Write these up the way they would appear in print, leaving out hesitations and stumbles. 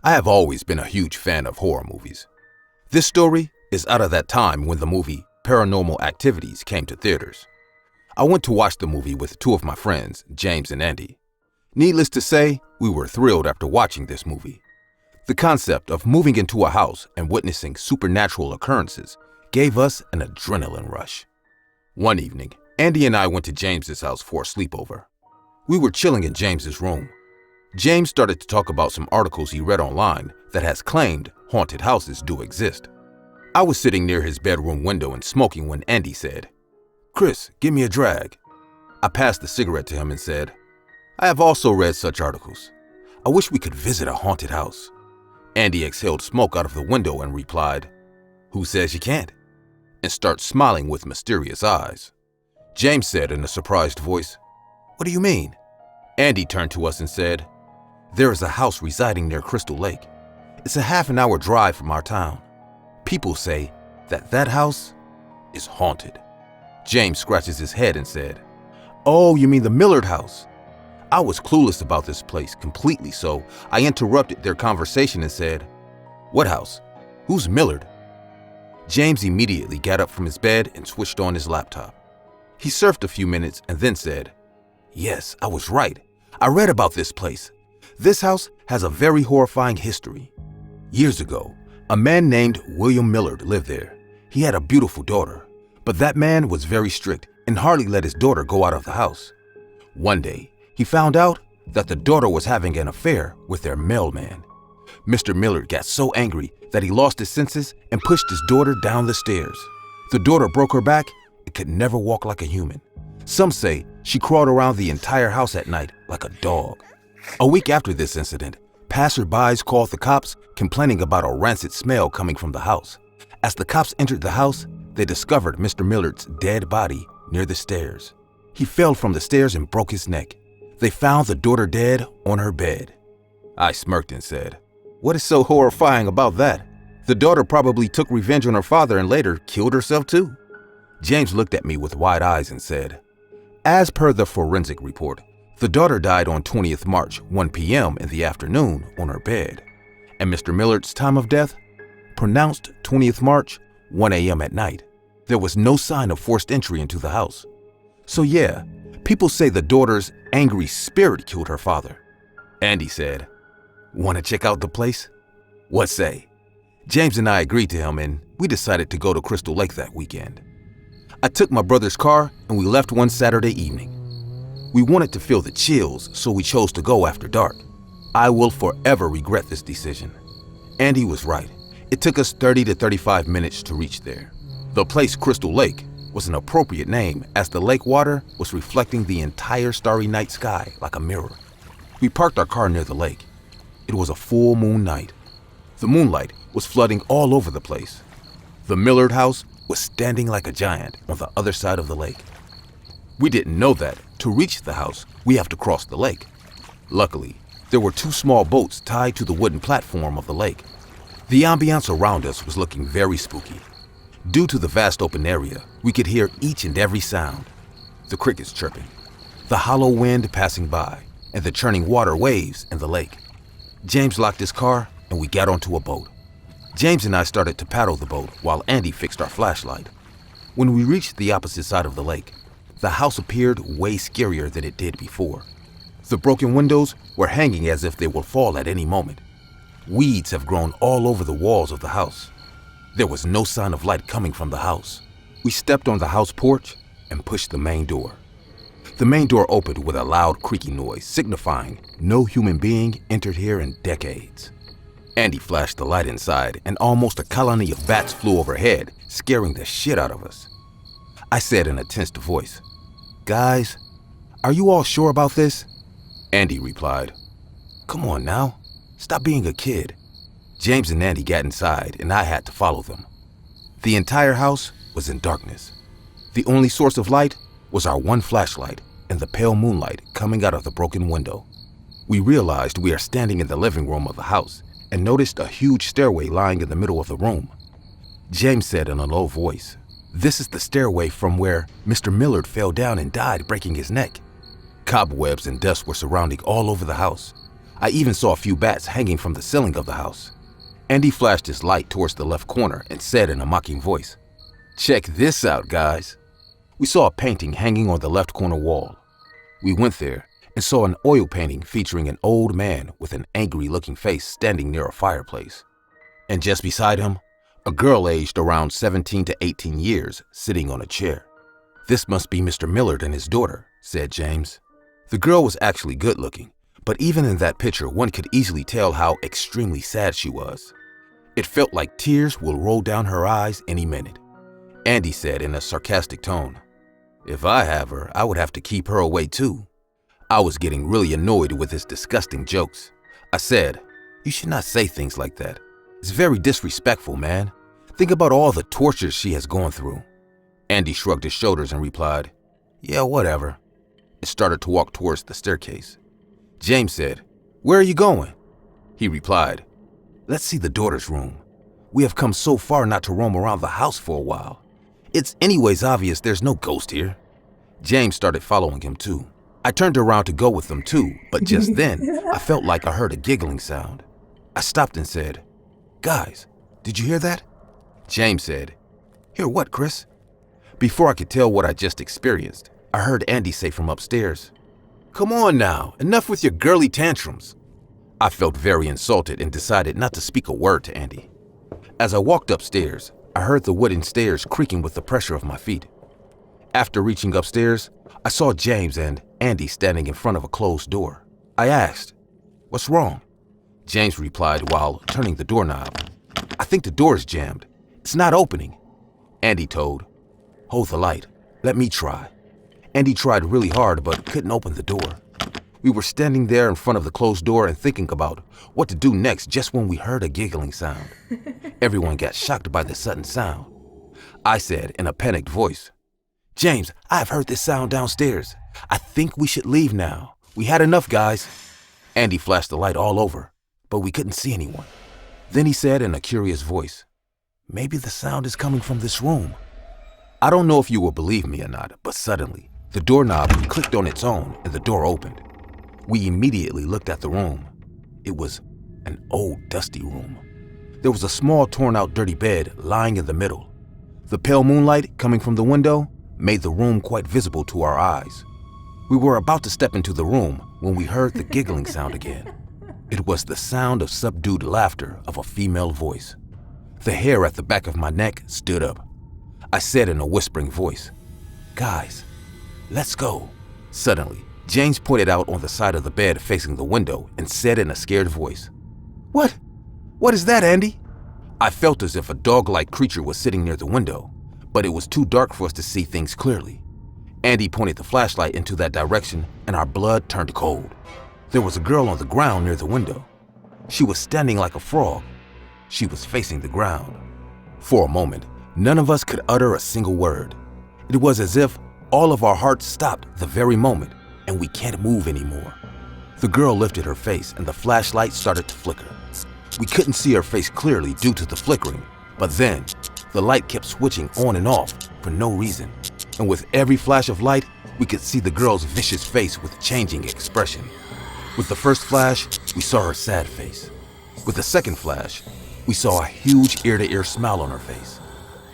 I have always been a huge fan of horror movies. This story is out of that time when the movie Paranormal Activities came to theaters. I went to watch the movie with two of my friends, James and Andy. Needless to say, we were thrilled after watching this movie. The concept of moving into a house and witnessing supernatural occurrences gave us an adrenaline rush. One evening, Andy and I went to James's house for a sleepover. We were chilling in James's room. James started to talk about some articles he read online that has claimed haunted houses do exist. I was sitting near his bedroom window and smoking when Andy said, "Chris, give me a drag." I passed the cigarette to him and said, "I have also read such articles. I wish we could visit a haunted house." Andy exhaled smoke out of the window and replied, "Who says you can't?" and started smiling with mysterious eyes. James said in a surprised voice, "What do you mean?" Andy turned to us and said, "There is a house residing near Crystal Lake. It's a half-an-hour drive from our town. People say that house is haunted." James scratches his head and said, "Oh, you mean the Millard house?" I was clueless about this place completely, so I interrupted their conversation and said, "What house? Who's Millard?" James immediately got up from his bed and switched on his laptop. He surfed a few minutes and then said, "Yes, I was right. I read about this place. This house has a very horrifying history. Years ago, a man named William Millard lived there. He had a beautiful daughter, but that man was very strict and hardly let his daughter go out of the house. One day, he found out that the daughter was having an affair with their mailman. Mr. Millard got so angry that he lost his senses and pushed his daughter down the stairs. The daughter broke her back and could never walk like a human. Some say she crawled around the entire house at night like a dog. A week after this incident, passerbys called the cops complaining about a rancid smell coming from the house. As the cops entered the house, they discovered Mr. Millard's dead body near the stairs. He fell from the stairs and broke his neck. They found the daughter dead on her bed. I smirked and said, "What is so horrifying about that? The daughter probably took revenge on her father and later killed herself too." James looked at me with wide eyes and said, "As per the forensic report, the daughter died on 20th March, 1 p.m. in the afternoon on her bed, and Mr. Millard's time of death, pronounced 20th March, 1 a.m. at night. There was no sign of forced entry into the house. So yeah, people say the daughter's angry spirit killed her father." Andy said, "Want to check out the place?" What say? James and I agreed to him and we decided to go to Crystal Lake that weekend. I took my brother's car and we left one Saturday evening. We wanted to feel the chills, so we chose to go after dark. I will forever regret this decision. Andy was right. It took us 30 to 35 minutes to reach there. The place Crystal Lake was an appropriate name as the lake water was reflecting the entire starry night sky like a mirror. We parked our car near the lake. It was a full moon night. The moonlight was flooding all over the place. The Millard house was standing like a giant on the other side of the lake. We didn't know that to reach the house, we have to cross the lake. Luckily, there were two small boats tied to the wooden platform of the lake. The ambiance around us was looking very spooky. Due to the vast open area, we could hear each and every sound. The crickets chirping, the hollow wind passing by, and the churning water waves in the lake. James locked his car and we got onto a boat. James and I started to paddle the boat while Andy fixed our flashlight. When we reached the opposite side of the lake, the house appeared way scarier than it did before. The broken windows were hanging as if they would fall at any moment. Weeds have grown all over the walls of the house. There was no sign of light coming from the house. We stepped on the house porch and pushed the main door. The main door opened with a loud creaking noise, signifying no human being entered here in decades. Andy flashed the light inside, and almost a colony of bats flew overhead, scaring the shit out of us. I said in a tensed voice, "Guys, are you all sure about this?" Andy replied, "Come on now, stop being a kid." James and Andy got inside, and I had to follow them. The entire house was in darkness. The only source of light was our one flashlight and the pale moonlight coming out of the broken window. We realized we are standing in the living room of the house and noticed a huge stairway lying in the middle of the room. James said in a low voice, "This is the stairway from where Mr. Millard fell down and died, breaking his neck." Cobwebs and dust were surrounding all over the house. I even saw a few bats hanging from the ceiling of the house. Andy flashed his light towards the left corner and said in a mocking voice, "Check this out, guys." We saw a painting hanging on the left corner wall. We went there and saw an oil painting featuring an old man with an angry-looking face standing near a fireplace. And just beside him, a girl aged around 17 to 18 years sitting on a chair. "This must be Mr. Millard and his daughter," said James. The girl was actually good-looking, but even in that picture, one could easily tell how extremely sad she was. It felt like tears will roll down her eyes any minute. Andy said in a sarcastic tone, "If I have her, I would have to keep her away too." I was getting really annoyed with his disgusting jokes. I said, "You should not say things like that. It's very disrespectful, man. Think about all the tortures she has gone through." Andy shrugged his shoulders and replied, "Yeah, whatever," and started to walk towards the staircase. James said, "Where are you going?" He replied, "Let's see the daughter's room. We have come so far not to roam around the house for a while. It's anyways obvious there's no ghost here." James started following him too. I turned around to go with them too, but just then, I felt like I heard a giggling sound. I stopped and said, "Guys, did you hear that?" James said, "Hear what, Chris?" Before I could tell what I just experienced, I heard Andy say from upstairs, "Come on now, enough with your girly tantrums." I felt very insulted and decided not to speak a word to Andy. As I walked upstairs, I heard the wooden stairs creaking with the pressure of my feet. After reaching upstairs, I saw James and Andy standing in front of a closed door. I asked, "What's wrong?" James replied while turning the doorknob, "I think the door is jammed. It's not opening." Andy told, "Hold the light. Let me try." Andy tried really hard but couldn't open the door. We were standing there in front of the closed door and thinking about what to do next just when we heard a giggling sound. Everyone got shocked by the sudden sound. I said in a panicked voice, "James, I have heard this sound downstairs. I think we should leave now. We had enough, guys." Andy flashed the light all over, but we couldn't see anyone. Then he said in a curious voice, "Maybe the sound is coming from this room." I don't know if you will believe me or not, but suddenly, the doorknob clicked on its own and the door opened. We immediately looked at the room. It was an old, dusty room. There was a small, torn-out, dirty bed lying in the middle. The pale moonlight coming from the window made the room quite visible to our eyes. We were about to step into the room when we heard the giggling sound again. It was the sound of subdued laughter of a female voice. The hair at the back of my neck stood up. I said in a whispering voice, "Guys, let's go." Suddenly, James pointed out on the side of the bed facing the window and said in a scared voice, "What? What is that, Andy?" I felt as if a dog-like creature was sitting near the window, but it was too dark for us to see things clearly. Andy pointed the flashlight into that direction and our blood turned cold. There was a girl on the ground near the window. She was standing like a frog. She was facing the ground. For a moment, none of us could utter a single word. It was as if all of our hearts stopped the very moment and we can't move anymore. The girl lifted her face and the flashlight started to flicker. We couldn't see her face clearly due to the flickering, but then the light kept switching on and off for no reason. And with every flash of light, we could see the girl's vicious face with changing expression. With the first flash, we saw her sad face. With the second flash, we saw a huge ear-to-ear smile on her face.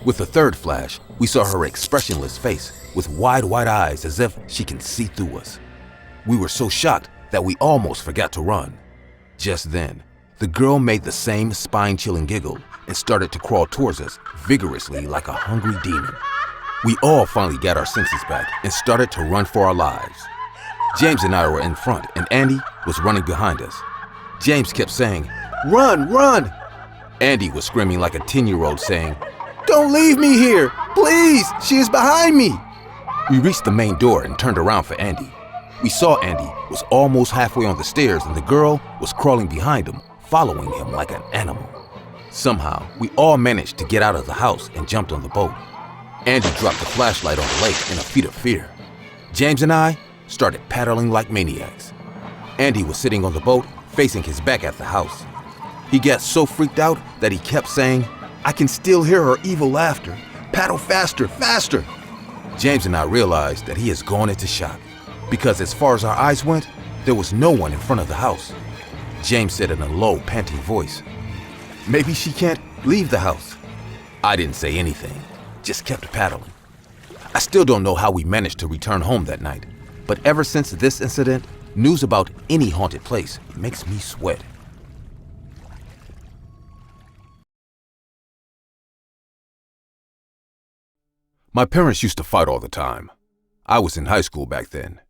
With the third flash, we saw her expressionless face with wide, wide eyes as if she can see through us. We were so shocked that we almost forgot to run. Just then, the girl made the same spine-chilling giggle and started to crawl towards us vigorously like a hungry demon. We all finally got our senses back and started to run for our lives. James and I were in front and Andy was running behind us. James kept saying, "Run, run!" Andy was screaming like a 10-year-old saying, "Don't leave me here! Please, she is behind me!" We reached the main door and turned around for Andy. We saw Andy was almost halfway on the stairs and the girl was crawling behind him, following him like an animal. Somehow, we all managed to get out of the house and jumped on the boat. Andy dropped the flashlight on the lake in a fit of fear. James and I started paddling like maniacs. Andy was sitting on the boat, facing his back at the house. He got so freaked out that he kept saying, "I can still hear her evil laughter. Paddle faster, faster." James and I realized that he has gone into shock, because as far as our eyes went, there was no one in front of the house. James said in a low, panting voice. Maybe she can't leave the house. I didn't say anything, just kept paddling. I still don't know how we managed to return home that night, but ever since this incident, news about any haunted place makes me sweat. My parents used to fight all the time. I was in high school back then.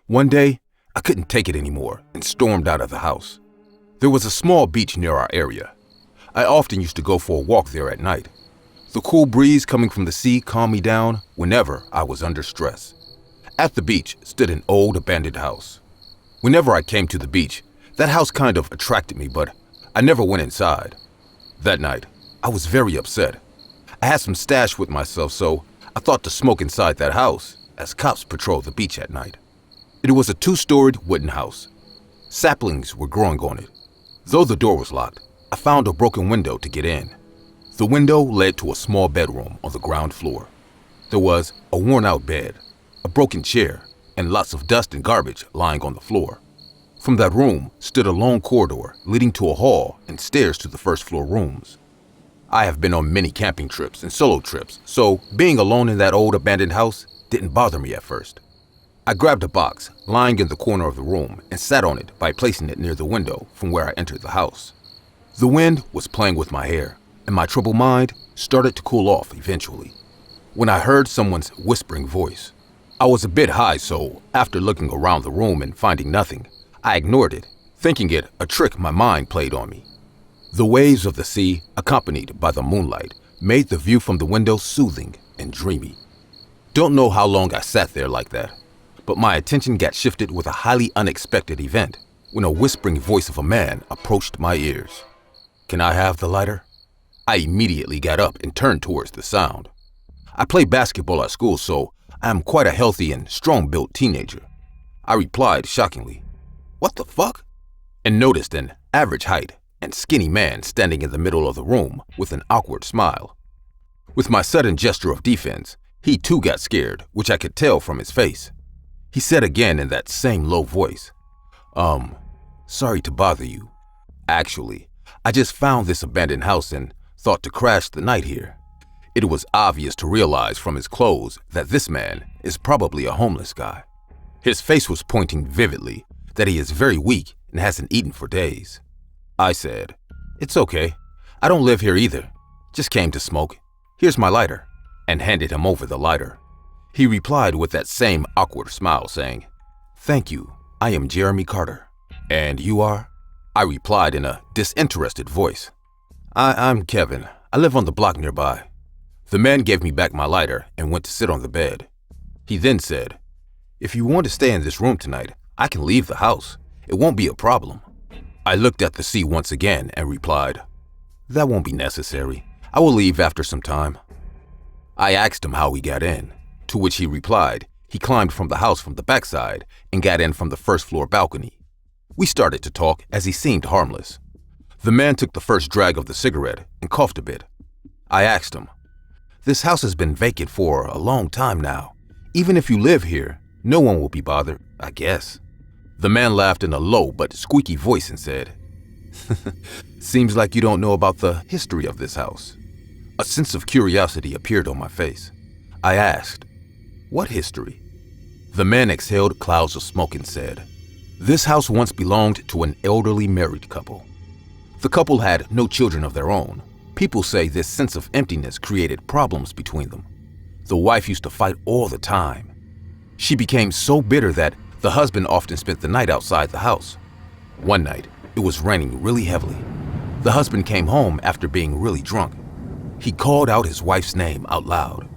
One day, I couldn't take it anymore and stormed out of the house. There was a small beach near our area. I often used to go for a walk there at night. The cool breeze coming from the sea calmed me down whenever I was under stress. At the beach stood an old abandoned house. Whenever I came to the beach, that house kind of attracted me, but I never went inside. That night, I was very upset. I had some stash with myself, so I thought to smoke inside that house as cops patrolled the beach at night. It was a 2-storied wooden house. Saplings were growing on it. Though the door was locked, I found a broken window to get in. The window led to a small bedroom on the ground floor. There was a worn-out bed, a broken chair, and lots of dust and garbage lying on the floor. From that room stood a long corridor leading to a hall and stairs to the first-floor rooms. I have been on many camping trips and solo trips, so being alone in that old abandoned house didn't bother me at first. I grabbed a box lying in the corner of the room and sat on it by placing it near the window from where I entered the house. The wind was playing with my hair, and my troubled mind started to cool off eventually, when I heard someone's whispering voice. I was a bit high, so after looking around the room and finding nothing, I ignored it, thinking it a trick my mind played on me. The waves of the sea, accompanied by the moonlight, made the view from the window soothing and dreamy. Don't know how long I sat there like that, but my attention got shifted with a highly unexpected event when a whispering voice of a man approached my ears. "Can I have the lighter?" I immediately got up and turned towards the sound. I play basketball at school, so I am quite a healthy and strong-built teenager. I replied shockingly, "What the fuck?" and noticed an average height and skinny man standing in the middle of the room with an awkward smile. With my sudden gesture of defense, he too got scared, which I could tell from his face. He said again in that same low voice, sorry to bother you. Actually, I just found this abandoned house and thought to crash the night here." It was obvious to realize from his clothes that this man is probably a homeless guy. His face was pointing vividly that he is very weak and hasn't eaten for days. I said, "It's okay. I don't live here either. Just came to smoke. Here's my lighter," and handed him over the lighter. He replied with that same awkward smile saying, "Thank you. I am Jeremy Carter." "And you are?" I replied in a disinterested voice. I'm Kevin. I live on the block nearby." The man gave me back my lighter and went to sit on the bed. He then said, "If you want to stay in this room tonight, I can leave the house. It won't be a problem." I looked at the sea once again and replied, "That won't be necessary. I will leave after some time." I asked him how he got in, to which he replied he climbed from the house from the backside and got in from the first-floor balcony. We started to talk as he seemed harmless. The man took the first drag of the cigarette and coughed a bit. I asked him, "This house has been vacant for a long time now. Even if you live here, no one will be bothered, I guess." The man laughed in a low but squeaky voice and said, "Seems like you don't know about the history of this house." A sense of curiosity appeared on my face. I asked, "What history?" The man exhaled clouds of smoke and said, "This house once belonged to an elderly married couple. The couple had no children of their own. People say this sense of emptiness created problems between them. The wife used to fight all the time. She became so bitter that the husband often spent the night outside the house. One night, it was raining really heavily. The husband came home after being really drunk. He called out his wife's name out loud.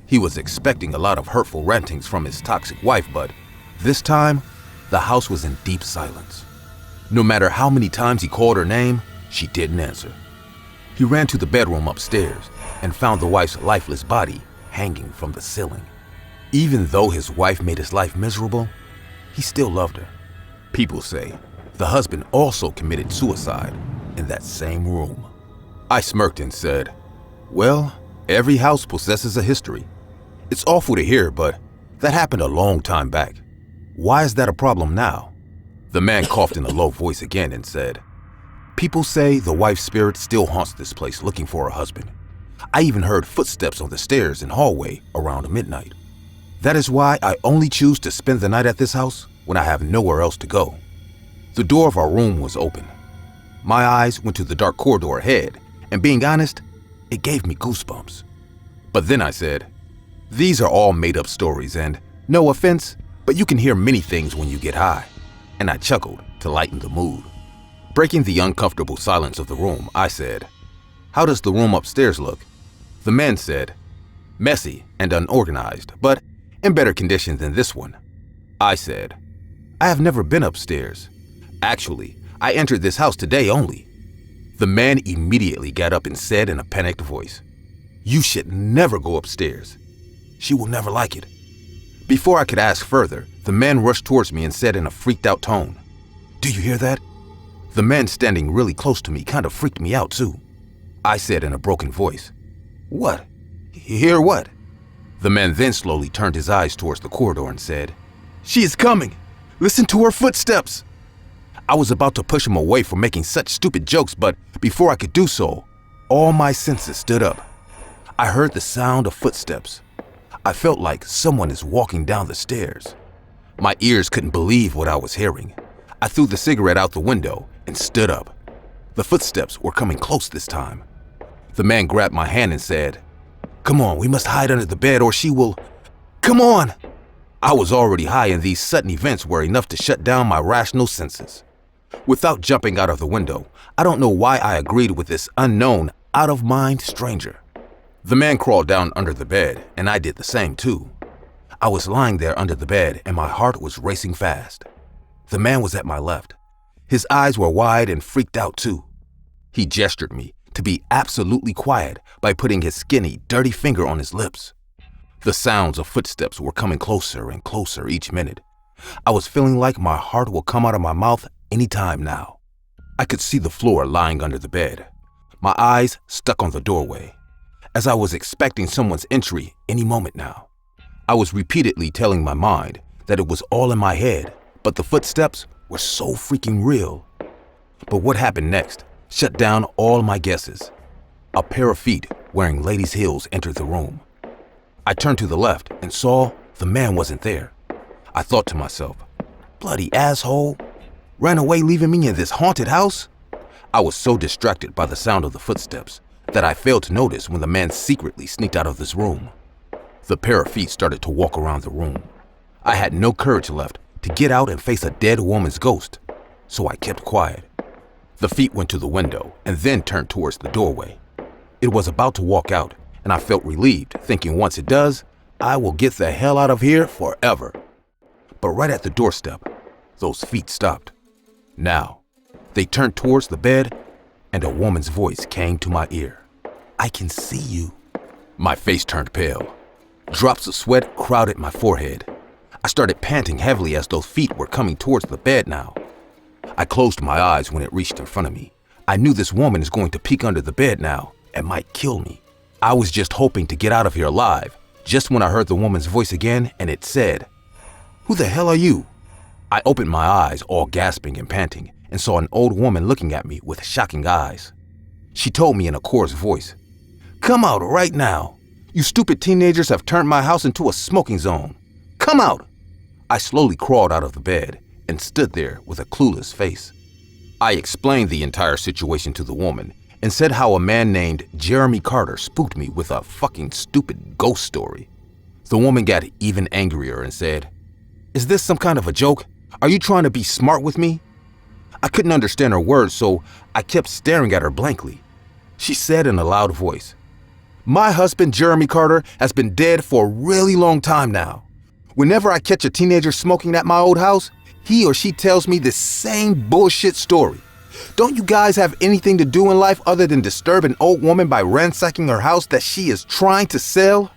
He was expecting a lot of hurtful rantings from his toxic wife, but this time, the house was in deep silence. No matter how many times he called her name, she didn't answer. He ran to the bedroom upstairs and found the wife's lifeless body hanging from the ceiling. Even though his wife made his life miserable, he still loved her. People say the husband also committed suicide in that same room." I smirked and said, "Well, every house possesses a history. It's awful to hear, but that happened a long time back. Why is that a problem now?" The man coughed in a low voice again and said, "People say the wife's spirit still haunts this place looking for her husband. I even heard footsteps on the stairs and hallway around midnight. That is why I only choose to spend the night at this house when I have nowhere else to go." The door of our room was open. My eyes went to the dark corridor ahead, and being honest, it gave me goosebumps. But then I said, "These are all made-up stories, and no offense, but you can hear many things when you get high." And I chuckled to lighten the mood. Breaking the uncomfortable silence of the room, I said, "How does the room upstairs look?" The man said, "Messy and unorganized, but in better condition than this one." I said, "I have never been upstairs. Actually, I entered this house today only." The man immediately got up and said in a panicked voice, "You should never go upstairs. She will never like it." Before I could ask further, the man rushed towards me and said in a freaked out tone, "Do you hear that?" The man standing really close to me kind of freaked me out too. I said in a broken voice, "What? Hear what?" The man then slowly turned his eyes towards the corridor and said, "She is coming. Listen to her footsteps." I was about to push him away for making such stupid jokes, but before I could do so, all my senses stood up. I heard the sound of footsteps. I felt like someone is walking down the stairs. My ears couldn't believe what I was hearing. I threw the cigarette out the window and stood up. The footsteps were coming close this time. The man grabbed my hand and said, "Come on, we must hide under the bed or she will... Come on!" I was already high and these sudden events were enough to shut down my rational senses. Without jumping out of the window, I don't know why I agreed with this unknown, out-of-mind stranger. The man crawled down under the bed, and I did the same too. I was lying there under the bed, and my heart was racing fast. The man was at my left. His eyes were wide and freaked out too. He gestured me to be absolutely quiet by putting his skinny, dirty finger on his lips. The sounds of footsteps were coming closer and closer each minute. I was feeling like my heart will come out of my mouth any time now. I could see the floor lying under the bed. My eyes stuck on the doorway, as I was expecting someone's entry any moment now. I was repeatedly telling my mind that it was all in my head, but the footsteps were so freaking real. But what happened next shut down all my guesses. A pair of feet wearing ladies' heels entered the room. I turned to the left and saw the man wasn't there. I thought to myself, "Bloody asshole. Ran away leaving me in this haunted house?" I was so distracted by the sound of the footsteps that I failed to notice when the man secretly sneaked out of this room. The pair of feet started to walk around the room. I had no courage left to get out and face a dead woman's ghost, so I kept quiet. The feet went to the window and then turned towards the doorway. It was about to walk out, and I felt relieved, thinking once it does, I will get the hell out of here forever. But right at the doorstep, those feet stopped. Now, they turned towards the bed, and a woman's voice came to my ear. "I can see you." My face turned pale. Drops of sweat crowded my forehead. I started panting heavily as those feet were coming towards the bed now. I closed my eyes when it reached in front of me. I knew this woman is going to peek under the bed now and might kill me. I was just hoping to get out of here alive, just when I heard the woman's voice again and it said, "Who the hell are you?" I opened my eyes, all gasping and panting, and saw an old woman looking at me with shocking eyes. She told me in a coarse voice, "Come out right now. You stupid teenagers have turned my house into a smoking zone. Come out." I slowly crawled out of the bed and stood there with a clueless face. I explained the entire situation to the woman and said how a man named Jeremy Carter spooked me with a fucking stupid ghost story. The woman got even angrier and said, "Is this some kind of a joke? Are you trying to be smart with me?" I couldn't understand her words, so I kept staring at her blankly. She said in a loud voice, "My husband, Jeremy Carter, has been dead for a really long time now. Whenever I catch a teenager smoking at my old house, he or she tells me this same bullshit story. Don't you guys have anything to do in life other than disturb an old woman by ransacking her house that she is trying to sell?"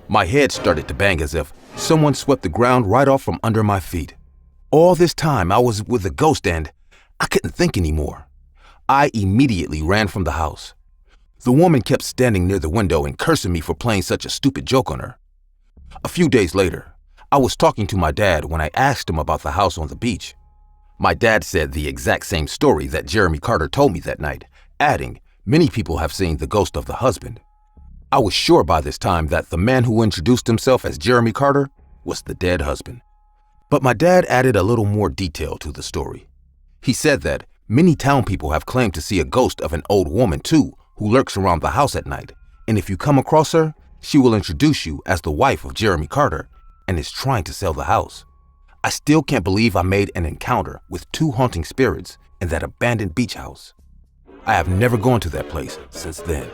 My head started to bang as if someone swept the ground right off from under my feet. All this time I was with a ghost and I couldn't think anymore. I immediately ran from the house. The woman kept standing near the window and cursing me for playing such a stupid joke on her. A few days later, I was talking to my dad when I asked him about the house on the beach. My dad said the exact same story that Jeremy Carter told me that night, adding, many people have seen the ghost of the husband. I was sure by this time that the man who introduced himself as Jeremy Carter was the dead husband. But my dad added a little more detail to the story. He said that many town people have claimed to see a ghost of an old woman too, who lurks around the house at night, and if you come across her, she will introduce you as the wife of Jeremy Carter and is trying to sell the house. I still can't believe I made an encounter with two haunting spirits in that abandoned beach house. I have never gone to that place since then.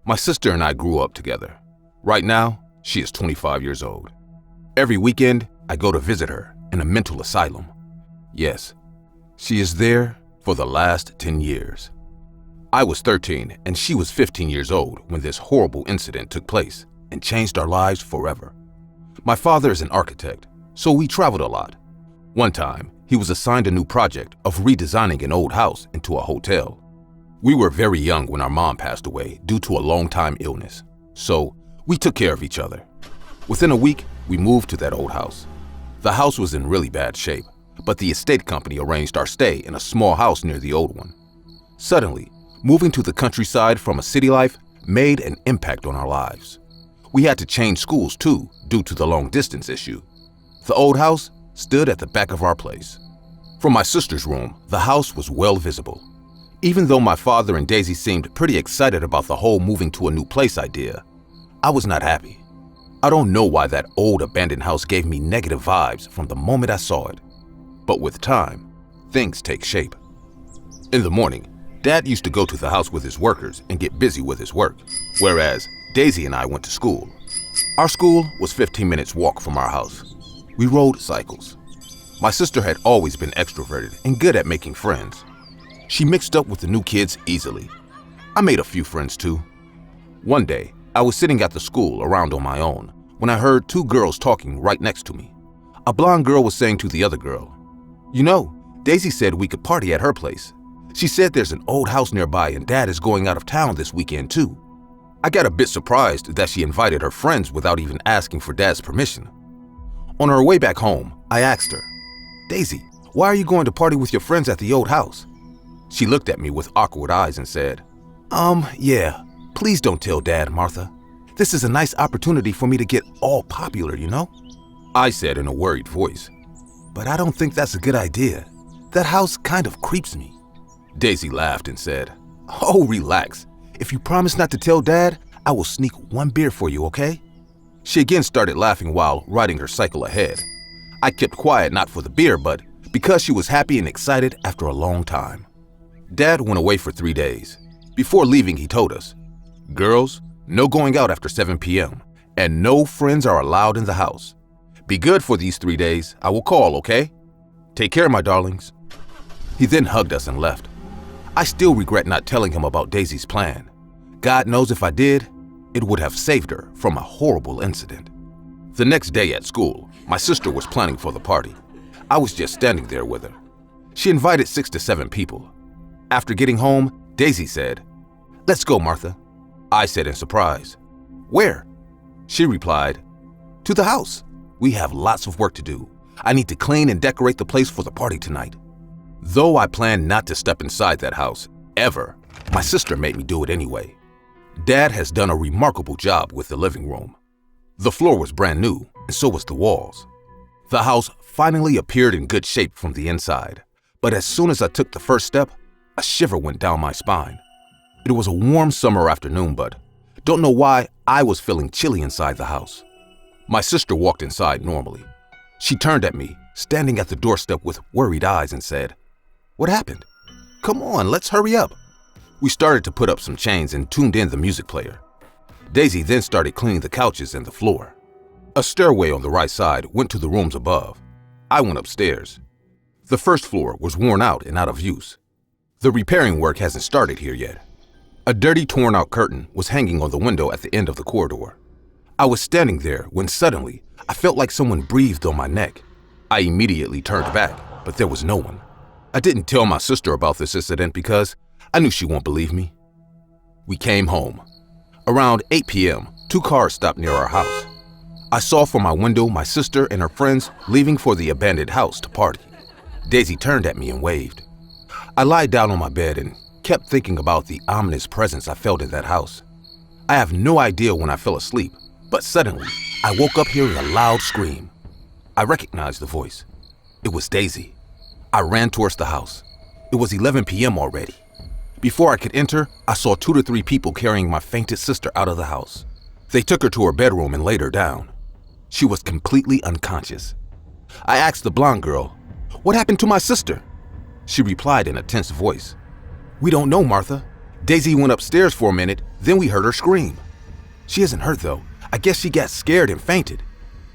My sister and I grew up together. Right now, she is 25 years old. Every weekend, I go to visit her in a mental asylum. Yes, she is there for the last 10 years. I was 13 and she was 15 years old when this horrible incident took place and changed our lives forever. My father is an architect, so we traveled a lot. One time, he was assigned a new project of redesigning an old house into a hotel. We were very young when our mom passed away due to a long-time illness, so we took care of each other. Within a week, we moved to that old house. The house was in really bad shape, but the estate company arranged our stay in a small house near the old one. Suddenly, moving to the countryside from a city life made an impact on our lives. We had to change schools too due to the long-distance issue. The old house stood at the back of our place. From my sister's room, the house was well visible. Even though my father and Daisy seemed pretty excited about the whole moving to a new place idea, I was not happy. I don't know why that old abandoned house gave me negative vibes from the moment I saw it. But with time, things take shape. In the morning, Dad used to go to the house with his workers and get busy with his work, whereas Daisy and I went to school. Our school was 15 minutes walk from our house. We rode cycles. My sister had always been extroverted and good at making friends. She mixed up with the new kids easily. I made a few friends too. One day, I was sitting at the school around on my own when I heard two girls talking right next to me. A blonde girl was saying to the other girl, "You know, Daisy said we could party at her place. She said there's an old house nearby and Dad is going out of town this weekend too." I got a bit surprised that she invited her friends without even asking for Dad's permission. On our way back home, I asked her, "Daisy, why are you going to party with your friends at the old house?" She looked at me with awkward eyes and said, Yeah, please don't tell Dad, Martha. This is a nice opportunity for me to get all popular, you know?" I said in a worried voice, "But I don't think that's a good idea. That house kind of creeps me." Daisy laughed and said, "Oh, relax. If you promise not to tell Dad, I will sneak one beer for you, okay?" She again started laughing while riding her cycle ahead. I kept quiet not for the beer, but because she was happy and excited after a long time. Dad went away for 3 days. Before leaving, he told us, "Girls, no going out after 7 p.m., and no friends are allowed in the house. Be good for these 3 days. I will call, okay? Take care, my darlings." He then hugged us and left. I still regret not telling him about Daisy's plan. God knows if I did, it would have saved her from a horrible incident. The next day at school, my sister was planning for the party. I was just standing there with her. She invited 6 to 7 people. After getting home, Daisy said, "Let's go, Martha." I said in surprise, "Where?" She replied, "To the house. We have lots of work to do. I need to clean and decorate the place for the party tonight." Though I planned not to step inside that house, ever, my sister made me do it anyway. Dad has done a remarkable job with the living room. The floor was brand new, and so was the walls. The house finally appeared in good shape from the inside, but as soon as I took the first step, a shiver went down my spine. It was a warm summer afternoon, but don't know why I was feeling chilly inside the house. My sister walked inside normally. She turned at me, standing at the doorstep with worried eyes, and said, "What happened? Come on, let's hurry up." We started to put up some chains and tuned in the music player. Daisy then started cleaning the couches and the floor. A stairway on the right side went to the rooms above. I went upstairs. The first floor was worn out and out of use. The repairing work hasn't started here yet. A dirty, torn-out curtain was hanging on the window at the end of the corridor. I was standing there when suddenly I felt like someone breathed on my neck. I immediately turned back, but there was no one. I didn't tell my sister about this incident because I knew she won't believe me. We came home. Around 8 p.m., 2 cars stopped near our house. I saw from my window my sister and her friends leaving for the abandoned house to party. Daisy turned at me and waved. I lied down on my bed and kept thinking about the ominous presence I felt in that house. I have no idea when I fell asleep, but suddenly I woke up hearing a loud scream. I recognized the voice. It was Daisy. I ran towards the house. It was 11 p.m. already. Before I could enter, I saw 2 to 3 people carrying my fainted sister out of the house. They took her to her bedroom and laid her down. She was completely unconscious. I asked the blonde girl, "What happened to my sister?" She replied in a tense voice, "We don't know, Martha. Daisy went upstairs for a minute, then we heard her scream. She isn't hurt though. I guess she got scared and fainted."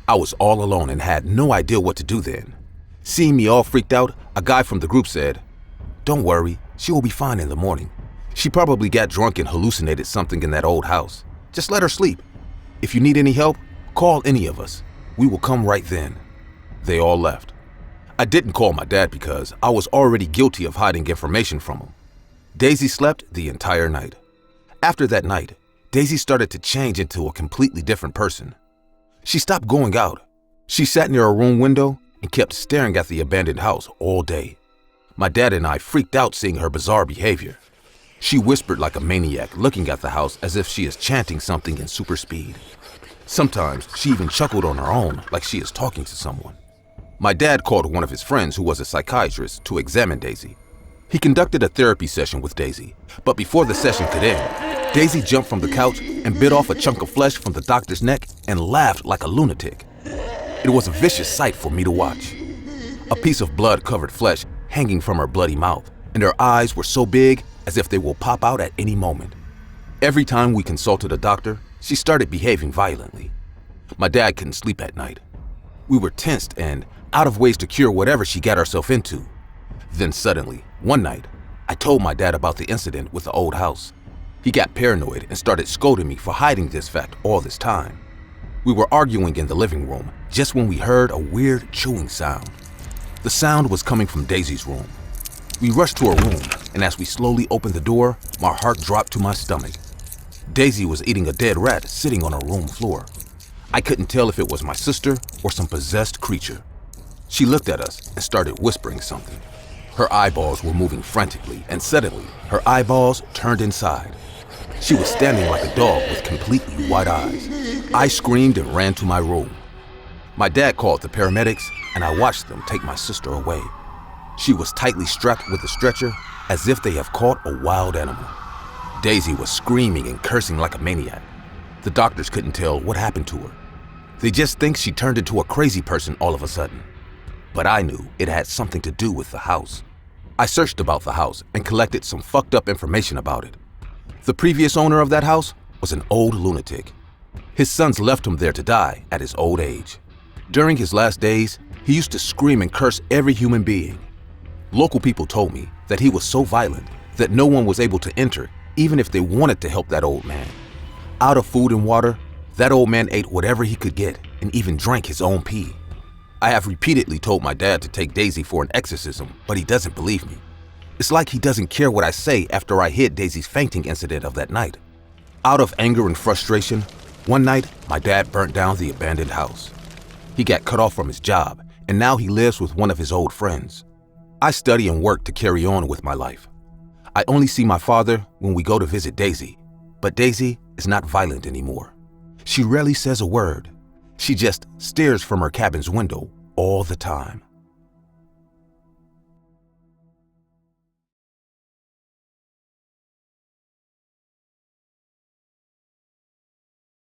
I was all alone and had no idea what to do then. Seeing me all freaked out, a guy from the group said, "Don't worry, she will be fine in the morning. She probably got drunk and hallucinated something in that old house. Just let her sleep. If you need any help, call any of us. We will come right then." They all left. I didn't call my dad because I was already guilty of hiding information from him. Daisy slept the entire night. After that night, Daisy started to change into a completely different person. She stopped going out. She sat near her room window and kept staring at the abandoned house all day. My dad and I freaked out seeing her bizarre behavior. She whispered like a maniac, looking at the house as if she is chanting something in super speed. Sometimes she even chuckled on her own, like she is talking to someone. My dad called one of his friends who was a psychiatrist to examine Daisy. He conducted a therapy session with Daisy, but before the session could end, Daisy jumped from the couch and bit off a chunk of flesh from the doctor's neck and laughed like a lunatic. It was a vicious sight for me to watch. A piece of blood-covered flesh hanging from her bloody mouth, and her eyes were so big as if they will pop out at any moment. Every time we consulted a doctor, she started behaving violently. My dad couldn't sleep at night. We were tensed and out of ways to cure whatever she got herself into. Then suddenly, one night, I told my dad about the incident with the old house. He got paranoid and started scolding me for hiding this fact all this time. We were arguing in the living room just when we heard a weird chewing sound. The sound was coming from Daisy's room. We rushed to her room, and as we slowly opened the door, my heart dropped to my stomach. Daisy was eating a dead rat sitting on her room floor. I couldn't tell if it was my sister or some possessed creature. She looked at us and started whispering something. Her eyeballs were moving frantically, and suddenly, her eyeballs turned inside. She was standing like a dog with completely white eyes. I screamed and ran to my room. My dad called the paramedics, and I watched them take my sister away. She was tightly strapped with a stretcher, as if they have caught a wild animal. Daisy was screaming and cursing like a maniac. The doctors couldn't tell what happened to her. They just think she turned into a crazy person all of a sudden. But I knew it had something to do with the house. I searched about the house and collected some fucked up information about it. The previous owner of that house was an old lunatic. His sons left him there to die at his old age. During his last days, he used to scream and curse every human being. Local people told me that he was so violent that no one was able to enter even if they wanted to help that old man. Out of food and water, that old man ate whatever he could get and even drank his own pee. I have repeatedly told my dad to take Daisy for an exorcism, but he doesn't believe me. It's like he doesn't care what I say after I hid Daisy's fainting incident of that night. Out of anger and frustration, one night my dad burnt down the abandoned house. He got cut off from his job, and now he lives with one of his old friends. I study and work to carry on with my life. I only see my father when we go to visit Daisy, but Daisy is not violent anymore. She rarely says a word. She just stares from her cabin's window all the time.